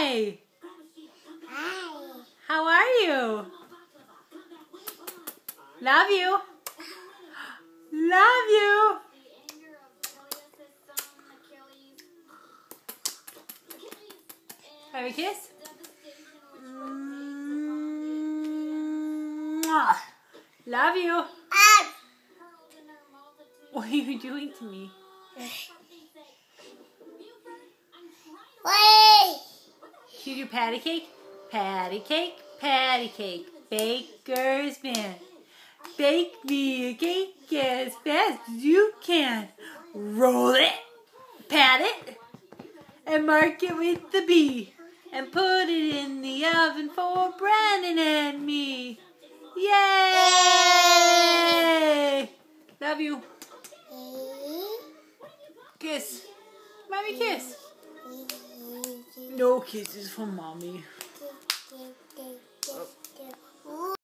Hi. Hi. How are you? Love you. Love you. Have a kiss? Mwah. Love you. What are you doing to me? Wait. Should you do patty cake? Patty cake, patty cake. Baker's man. Bake me a cake as fast as you can. Roll it, pat it, and mark it with the B. And put it in the oven for Brandon and me. Yay! Love you. Kiss. Mommy kiss. No kisses from Mommy.